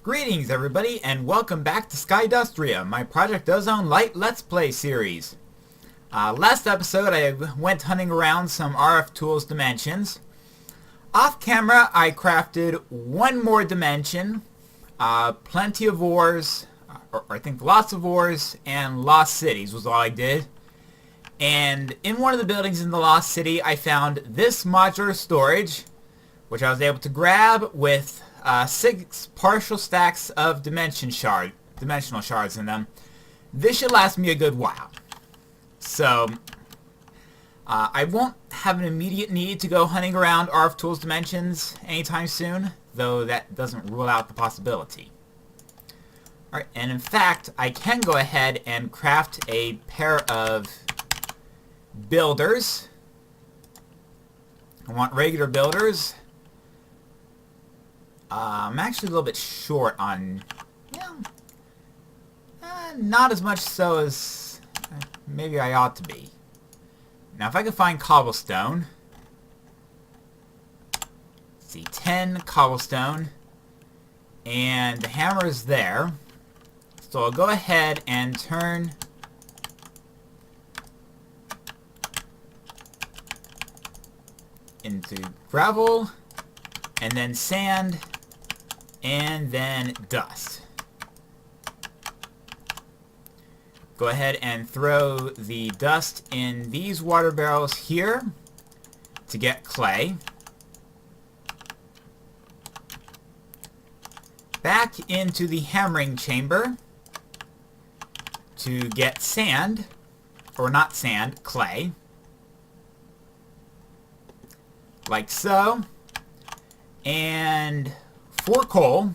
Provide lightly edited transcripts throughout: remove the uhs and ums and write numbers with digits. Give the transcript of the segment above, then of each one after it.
Greetings everybody and welcome back to Skydustria, my Project Ozone Light Let's Play series. Last episode I went hunting around some RF Tools dimensions. Off camera I crafted one more dimension, plenty of ores, or I think lots of ores, and lost cities was all I did. And in one of the buildings in the lost city I found this modular storage, which I was able to grab with 6 partial stacks of dimensional shards in them. This should last me a good while. So, I won't have an immediate need to go hunting around RF Tools dimensions anytime soon, though that doesn't rule out the possibility. Alright, and in fact, I can go ahead and craft a pair of builders. I want regular builders. I'm actually a little bit short on, not as much so as maybe I ought to be. Now if I can find cobblestone, let's see, 10 cobblestone, and the hammer is there, so I'll go ahead and turn into gravel, and then sand, and then dust. Go ahead and throw the dust in these water barrels here to get clay. Back into the hammering chamber to get sand, or not sand, clay. Like so. And for coal,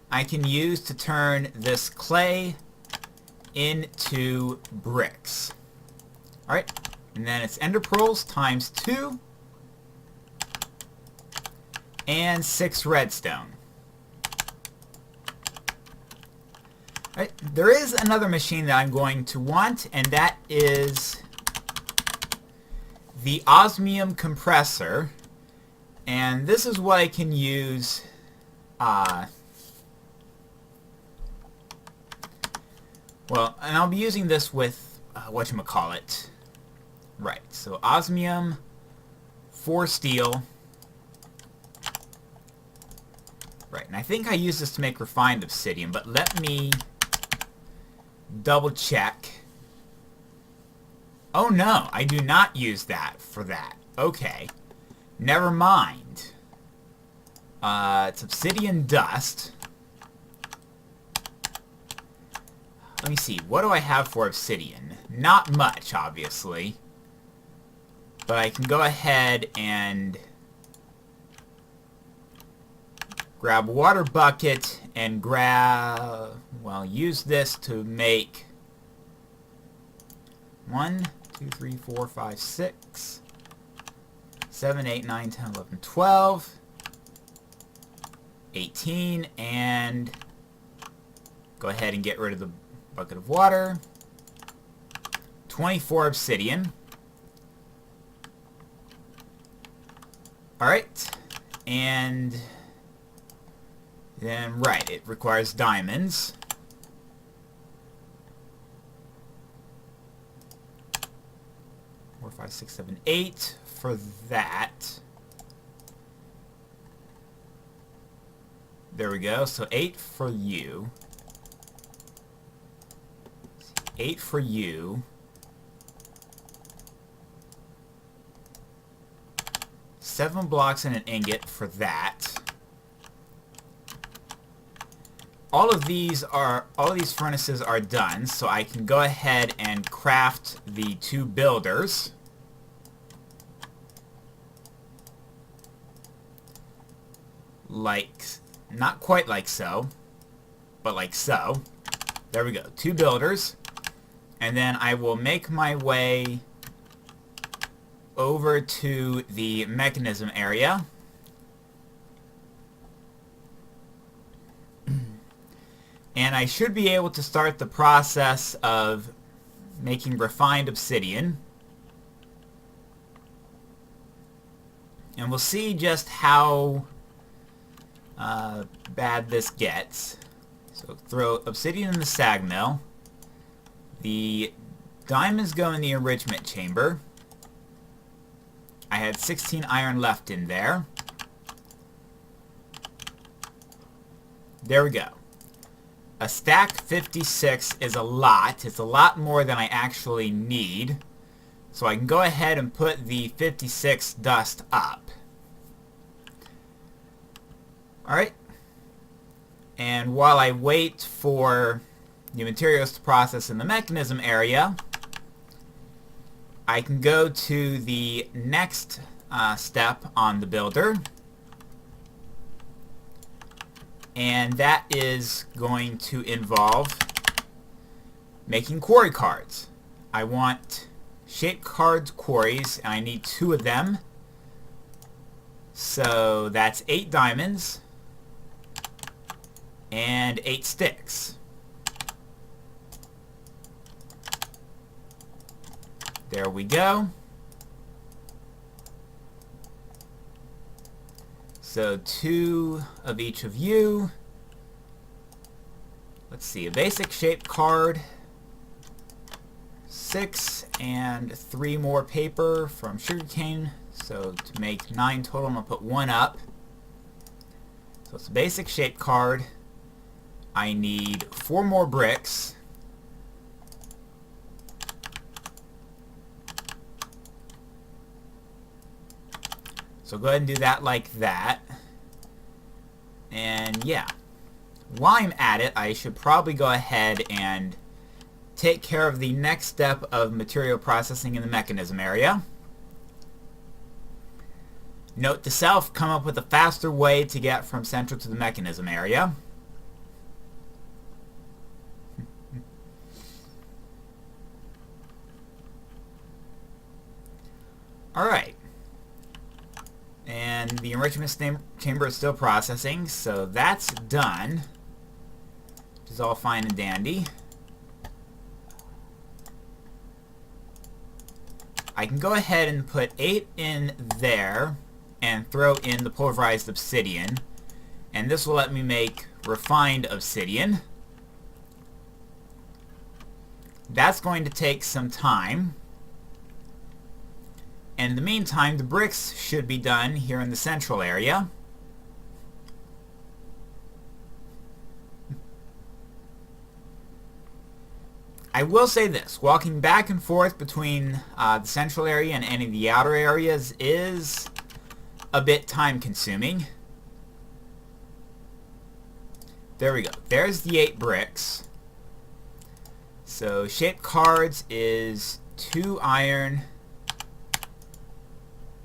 I can use to turn this clay into bricks. Alright, and then it's ender pearls times 2 and 6 redstone. Alright, there is another machine that I'm going to want, and that is the osmium compressor, and this is what I can use well, and I'll be using this with whatchamacallit. Right, so osmium for steel. Right, and I think I use this to make refined obsidian, but let me double check. Oh no, I do not use that for that. Okay. Never mind. It's obsidian dust. Let me see, what do I have for obsidian? Not much, obviously. But I can go ahead and grab a water bucket and use this to make 1, 2, 3, 4, 5, 6, 7, 8, 9, 10, 11, 12, 18, and go ahead and get rid of the bucket of water. 24 obsidian. Alright, and then, right, it requires diamonds. 4, 5, 6, 7, 8 for that. There we go. So 8 for you. 8 for you. 7 blocks and an ingot for that. All of these furnaces are done, so I can go ahead and craft the 2 builders. Like, not quite like so, but like so. There we go, 2 builders. And then I will make my way over to the mechanism area. And I should be able to start the process of making refined obsidian. And we'll see just how bad this gets. So throw obsidian in the sag mill. The diamonds go in the enrichment chamber. I had 16 iron left in there. There we go. A stack 56 is a lot. It's a lot more than I actually need. So I can go ahead and put the 56 dust up. Alright. And while I wait for the materials to process in the mechanism area, I can go to the next step on the builder. And that is going to involve making quarry cards. I want shape cards quarries, and I need 2 of them. So that's 8 diamonds and 8 sticks. There we go. So 2 of each of you. Let's see, a basic shape card, 6 and 3 more paper from sugarcane. So to make 9 total, I'm going to put 1 up. So it's a basic shape card. I need 4 more bricks. So go ahead and do that like that. And yeah, while I'm at it, I should probably go ahead and take care of the next step of material processing in the mechanism area. Note to self, come up with a faster way to get from central to the mechanism area. Alright. And the enrichment chamber is still processing, so that's done. Which is all fine and dandy. I can go ahead and put 8 in there and throw in the pulverized obsidian. And this will let me make refined obsidian. That's going to take some time. And in the meantime, the bricks should be done here in the central area. I will say this, walking back and forth between the central area and any of the outer areas is a bit time consuming. There we go. There's the 8 bricks. So shape cards is 2 iron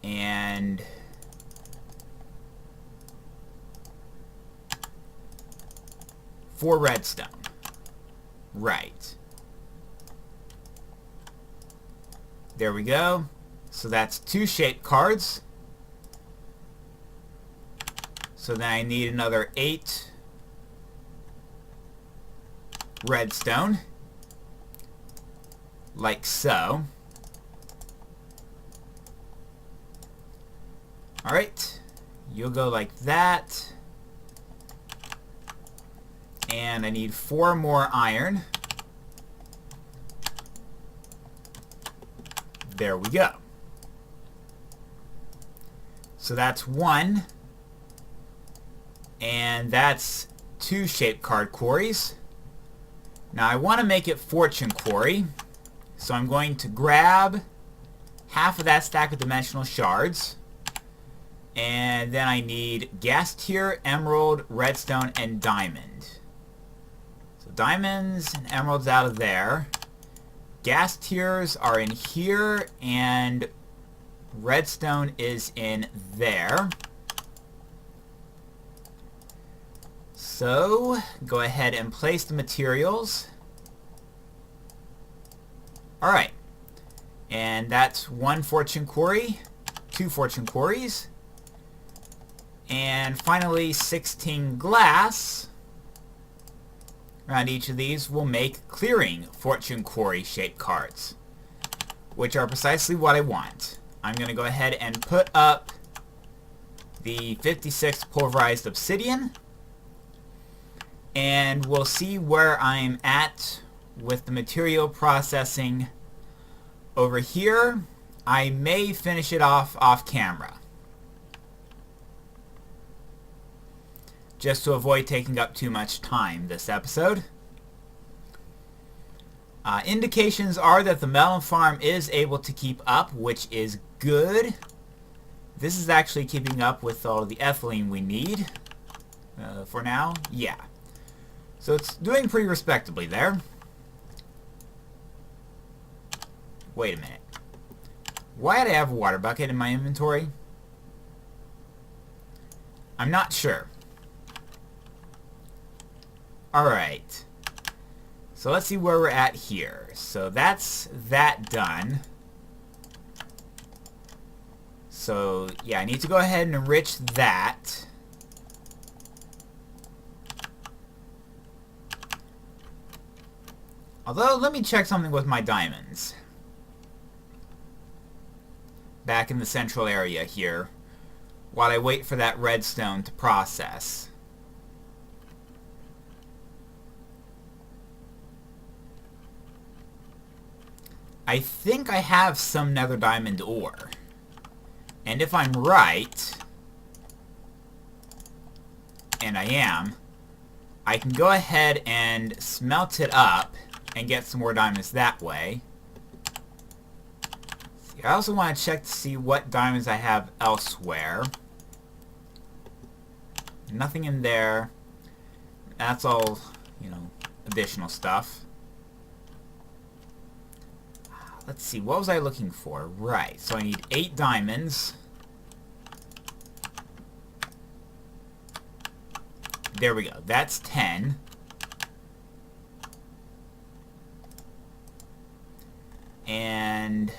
and 4 redstone. Right. There we go. So that's 2 shape cards. So then I need another 8 redstone. Like so. Alright, you'll go like that. And I need 4 more iron. There we go. So that's 1. And that's 2 shape card quarries. Now I want to make it fortune quarry. So I'm going to grab half of that stack of dimensional shards. And then I need gas tier, emerald, redstone, and diamond. So diamonds and emeralds out of there. Gas tiers are in here, and redstone is in there. So go ahead and place the materials. Alright. And that's 1 fortune quarry, 2 fortune quarries. And finally 16 glass around each of these will make clearing fortune quarry shaped cards, which are precisely what I want. I'm going to go ahead and put up the 56 pulverized obsidian, and we'll see where I'm at with the material processing over here. I may finish it off camera, just to avoid taking up too much time this episode. Indications are that the melon farm is able to keep up, which is good. This is actually keeping up with all the ethylene we need for now. Yeah. So it's doing pretty respectably there. Wait a minute. Why did I have a water bucket in my inventory? I'm not sure. Alright. So let's see where we're at here. So that's that done. So yeah, I need to go ahead and enrich that. Although, let me check something with my diamonds. Back in the central area here, while I wait for that redstone to process. I think I have some nether diamond ore. And if I'm right, and I am, I can go ahead and smelt it up and get some more diamonds that way. See, I also want to check to see what diamonds I have elsewhere. Nothing in there. That's all, you know, additional stuff. Let's see, what was I looking for? Right, so I need 8 diamonds. There we go, that's 10. And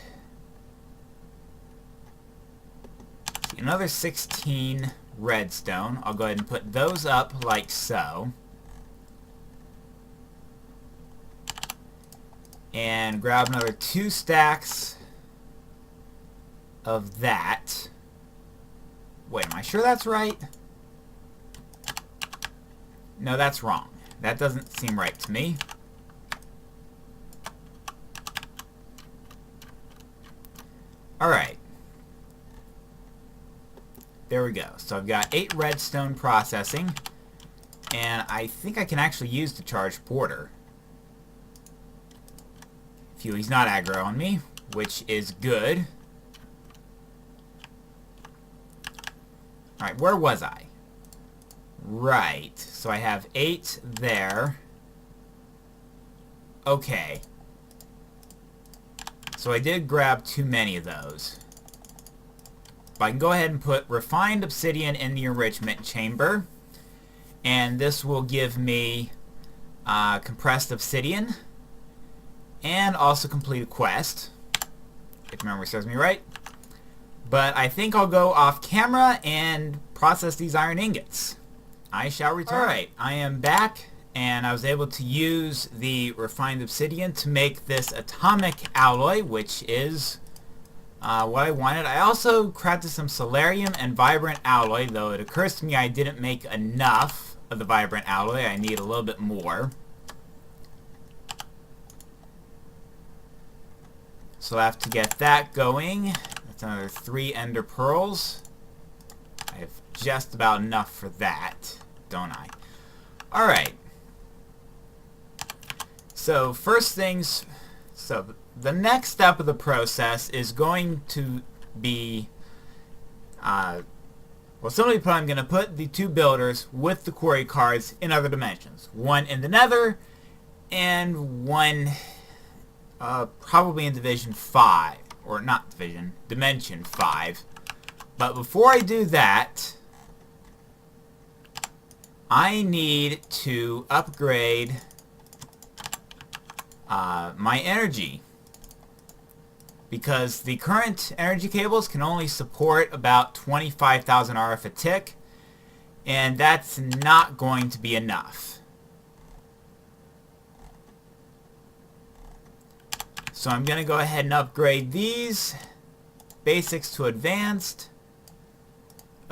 another 16 redstone. I'll go ahead and put those up like so. And grab another 2 stacks of that. Wait, am I sure that's right? No, that's wrong. That doesn't seem right to me. Alright. There we go. So I've got 8 redstone processing. And I think I can actually use the charged porter. He's not aggro on me, which is good. Alright, where was I? Right, so I have 8 there. Okay. So I did grab too many of those. But I can go ahead and put refined obsidian in the enrichment chamber. And this will give me compressed obsidian. And also complete a quest, if memory serves me right. But I think I'll go off camera and process these iron ingots. I shall return. Alright, I am back, and I was able to use the refined obsidian to make this atomic alloy, which is what I wanted. I also crafted some solarium and vibrant alloy, though it occurs to me I didn't make enough of the vibrant alloy. I need a little bit more. So I have to get that going. That's another 3 ender pearls. I have just about enough for that, don't I? Alright. So first things, so the next step of the process is going to be, well, simply put, I'm going to put the 2 builders with the quarry cards in other dimensions. One in the nether, and one probably in Division 5. Or not Division, Dimension 5. But before I do that, I need to upgrade my energy. Because the current energy cables can only support about 25,000 RF a tick. And that's not going to be enough. So I'm going to go ahead and upgrade these basics to advanced.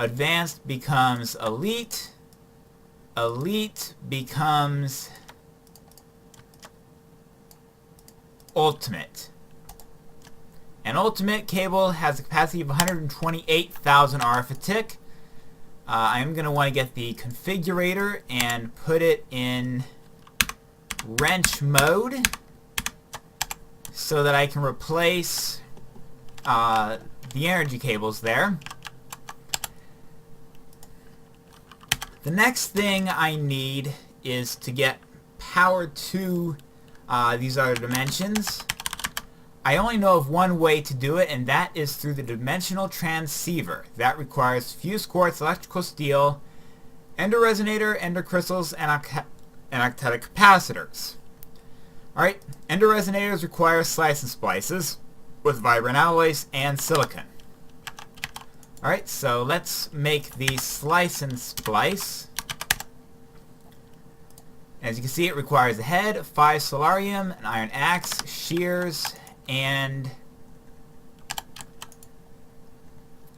Advanced becomes elite. Elite becomes ultimate. An ultimate cable has a capacity of 128,000 RF a tick. I'm going to want to get the configurator and put it in wrench mode so that I can replace the energy cables there. The next thing I need is to get power to these other dimensions. I only know of one way to do it, and that is through the dimensional transceiver. That requires fused quartz, electrical steel, ender resonator, ender crystals, and octetic capacitors. Alright, ender resonators require slice and splices with vibrant alloys and silicon. Alright, so let's make the slice and splice. As you can see, it requires a head, 5 solarium, an iron axe, shears, and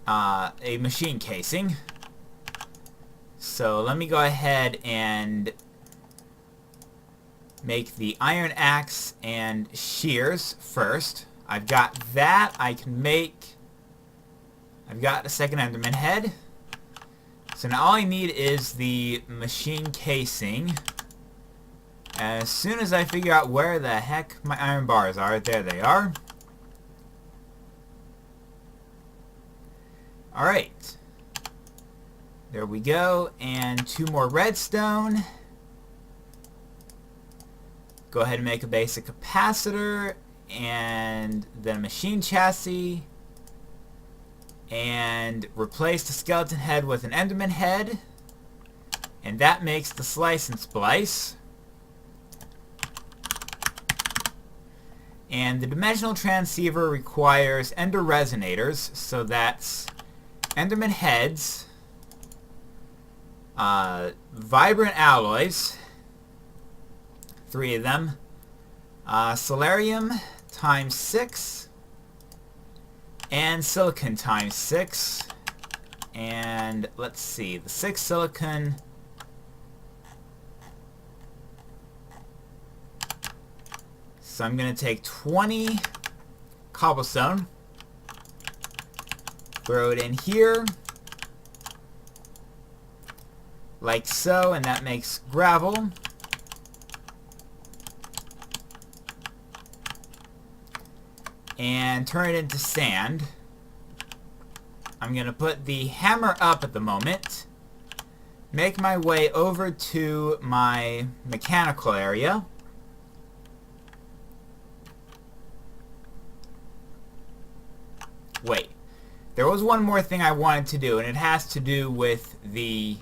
a machine casing. So let me go ahead and make the iron axe and shears first. I've got that. I've got a second Enderman head. So now all I need is the machine casing. As soon as I figure out where the heck my iron bars are, there they are. Alright. There we go. And 2 more redstone. Go ahead and make a basic capacitor. And then a machine chassis. And replace the skeleton head with an Enderman head. And that makes the slice and splice. And the dimensional transceiver requires ender resonators, so that's Enderman heads, vibrant alloys, 3 of them, solarium times 6, and silicon times 6, and let's see, the 6 silicon. So I'm going to take 20 cobblestone, throw it in here, like so, and that makes gravel. And turn it into sand. I'm going to put the hammer up at the moment, make my way over to my mechanical area. Wait, there was one more thing I wanted to do, and it has to do with the,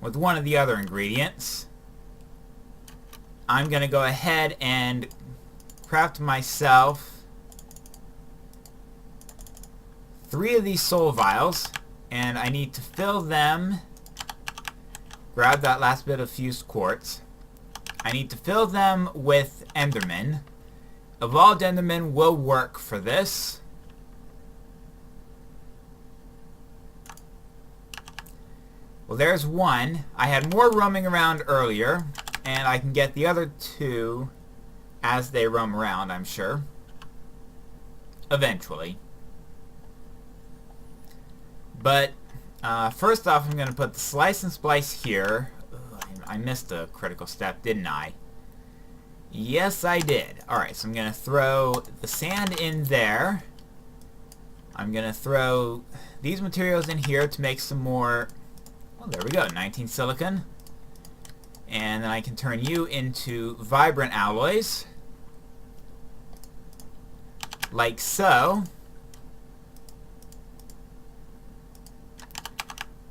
with one of the other ingredients. I'm gonna go ahead and craft myself 3 of these soul vials, and I need to fill them, grab that last bit of fused quartz, I need to fill them with Enderman. Evolved Enderman will work for this. Well, there's one. I had more roaming around earlier, and I can get the other 2 as they roam around, I'm sure. Eventually. But first off, I'm going to put the slice and splice here. Ugh, I missed a critical step, didn't I? Yes, I did. Alright, so I'm going to throw the sand in there. I'm going to throw these materials in here to make some more... Oh, there we go, 19 silicon. And then I can turn you into vibrant alloys. Like so.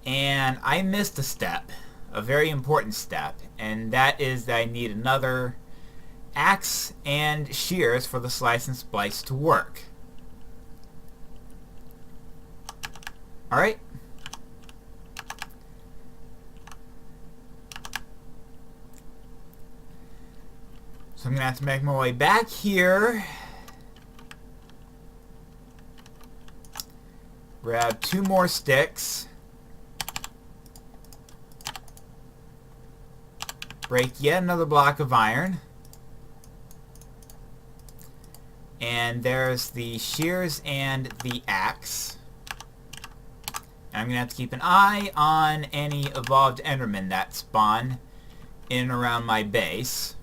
And I missed a step. A very important step. And that is that I need another axe and shears for the slice and splice to work. Alright. So I'm going to have to make my way back here. Grab 2 more sticks. Break yet another block of iron. And there's the shears and the axe. And I'm going to have to keep an eye on any evolved endermen that spawn in and around my base.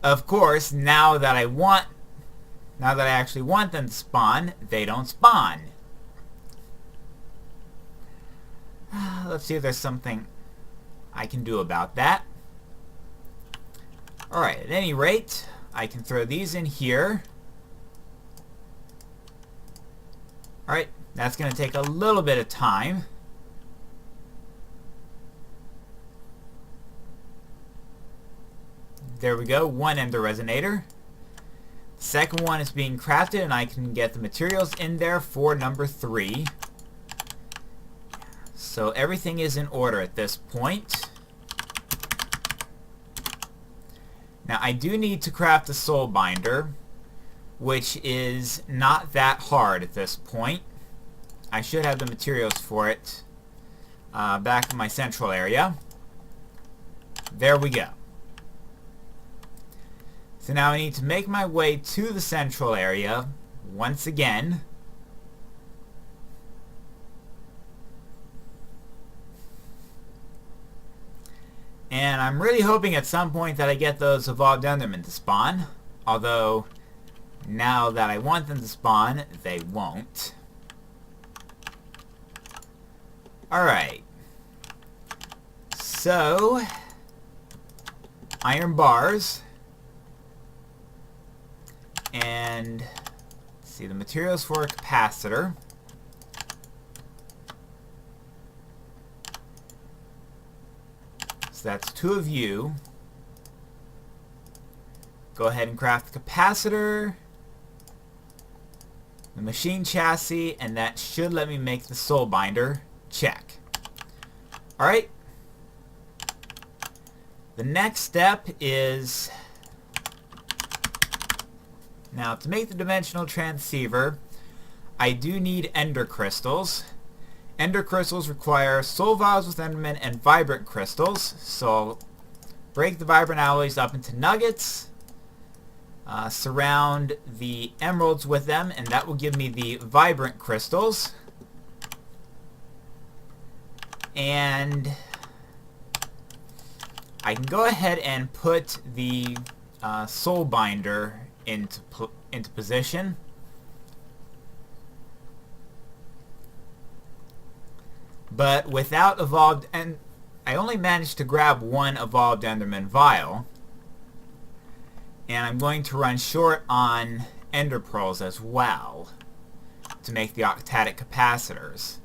Of course, now that I actually want them to spawn, they don't spawn. Let's see if there's something I can do about that. Alright, at any rate, I can throw these in here. Alright, that's going to take a little bit of time. There we go, 1 ender resonator. The second one is being crafted, and I can get the materials in there for number 3. So everything is in order at this point. Now I do need to craft a soul binder, which is not that hard at this point. I should have the materials for it back in my central area. There we go. So now I need to make my way to the central area once again. And I'm really hoping at some point that I get those evolved endermen to spawn. Although, now that I want them to spawn, they won't. Alright. So, iron bars. And, let's see, the materials for a capacitor. So that's 2 of you. Go ahead and craft the capacitor, the machine chassis, and that should let me make the soul binder. Check. Alright. The next step is, now to make the dimensional transceiver, I do need ender crystals. Ender crystals require soul vials with endermen and vibrant crystals. So I'll break the vibrant alloys up into nuggets, surround the emeralds with them, and that will give me the vibrant crystals. And I can go ahead and put the soul binder into position. But without evolved, and I only managed to grab 1 evolved enderman vial, and I'm going to run short on ender pearls as well to make the octatic capacitors.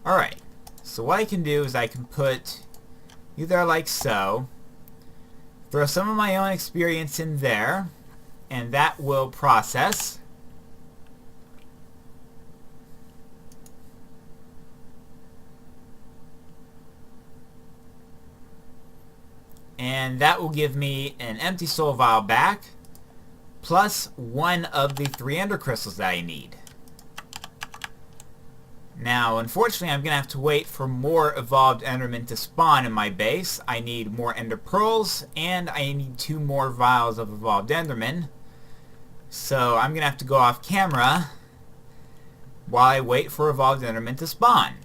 Alright, so what I can do is I can put either like so, throw some of my own experience in there, and that will process. And that will give me an empty soul vial back, plus 1 of the 3 ender crystals that I need. Now, unfortunately, I'm going to have to wait for more evolved endermen to spawn in my base. I need more ender pearls, and I need 2 more vials of evolved endermen. So I'm going to have to go off camera while I wait for evolved endermen to spawn.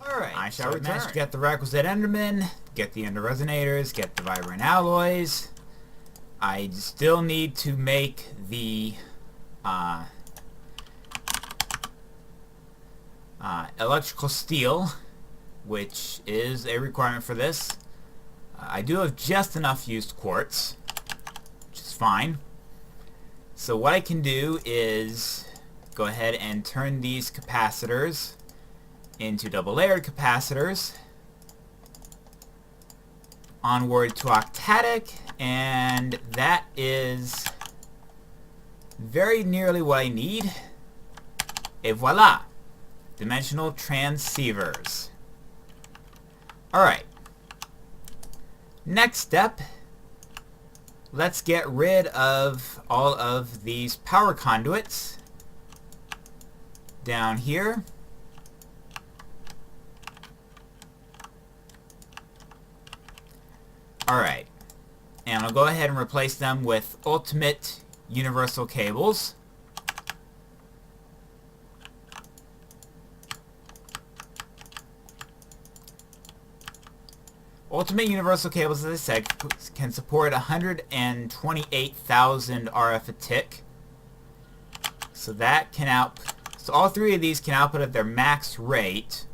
Alright, I shall return. Managed to get the requisite endermen, get the ender resonators, get the vibrant alloys. I still need to make the electrical steel, which is a requirement for this. I do have just enough used quartz, which is fine. So what I can do is go ahead and turn these capacitors into double-layered capacitors. Onward to octatic, and that is very nearly what I need. Et voila! Dimensional transceivers. Alright. Next step, let's get rid of all of these power conduits down here. Alright. And I'll go ahead and replace them with ultimate universal cables. Ultimate universal cables, as I said, can support 128,000 RF a tick. So that can so all three of these can output at their max rate.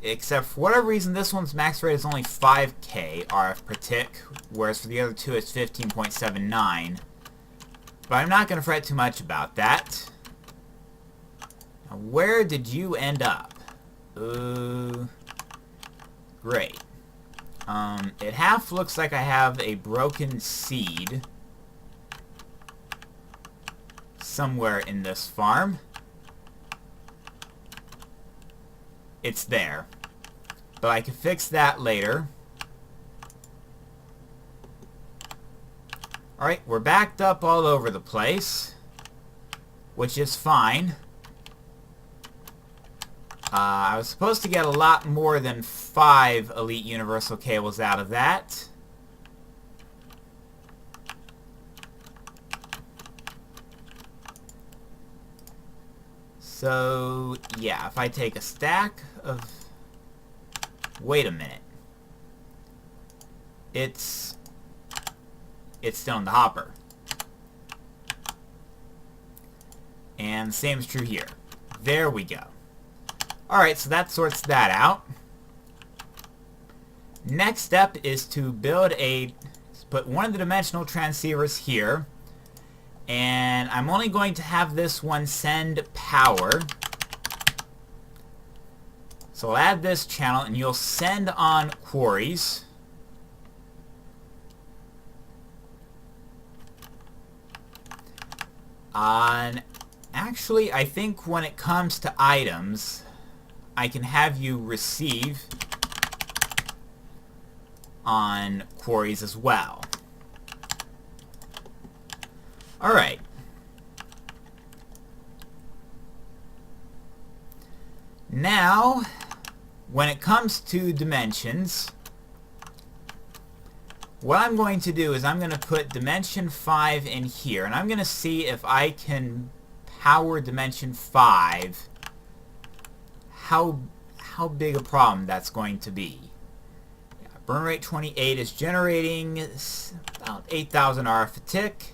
Except for whatever reason, this one's max rate is only 5K RF per tick, whereas for the other two it's 15.79. But I'm not going to fret too much about that. Now, where did you end up? Great. It half looks like I have a broken seed somewhere in this farm. It's there. But I can fix that later. Alright, we're backed up all over the place, which is fine. I was supposed to get a lot more than 5 Elite Universal cables out of that. So, yeah, if I take a stack of... Wait a minute. It's still in the hopper. And the same is true here. There we go. Alright, so that sorts that out. Next step is to build put one of the dimensional transceivers here. And I'm only going to have this one send power. So I'll add this channel and you'll send on quarries. Actually, I think when it comes to items, I can have you receive on quarries as well. Alright. Now, when it comes to dimensions, what I'm going to do is I'm going to put dimension 5 in here, and I'm going to see if I can power dimension 5, how big a problem that's going to be. Yeah, burn rate 28 is generating about 8,000 RF a tick.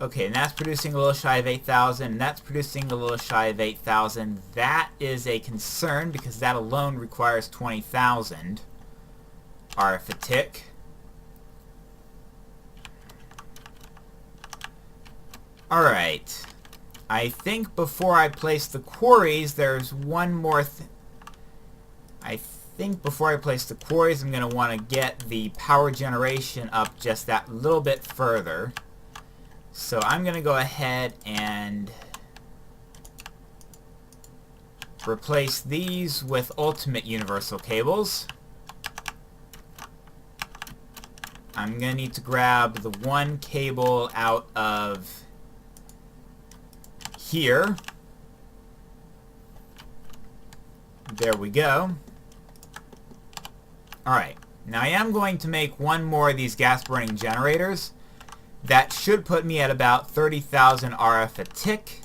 Okay, and that's producing a little shy of 8,000, and that's producing a little shy of 8,000. That is a concern because that alone requires 20,000 RF a tick. Alright. I think before I place the quarries, there's one more I think before I place the quarries, I'm going to want to get the power generation up just that little bit further. So I'm going to go ahead and replace these with ultimate universal cables. I'm going to need to grab the one cable out of here. There we go. Alright, now I am going to make one more of these gas burning generators. That should put me at about 30,000 RF a tick.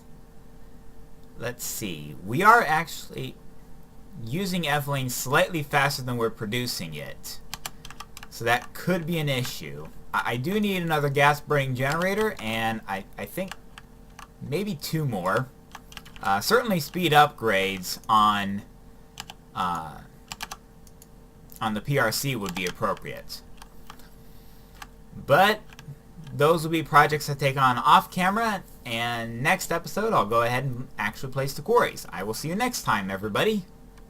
Let's see. We are actually using ethylene slightly faster than we're producing it. So that could be an issue. I do need another gas burning generator, and I think maybe 2 more. Certainly speed upgrades on the PRC would be appropriate. But those will be projects I take on off camera, and next episode I'll go ahead and actually place the quarries. I will see you next time, everybody.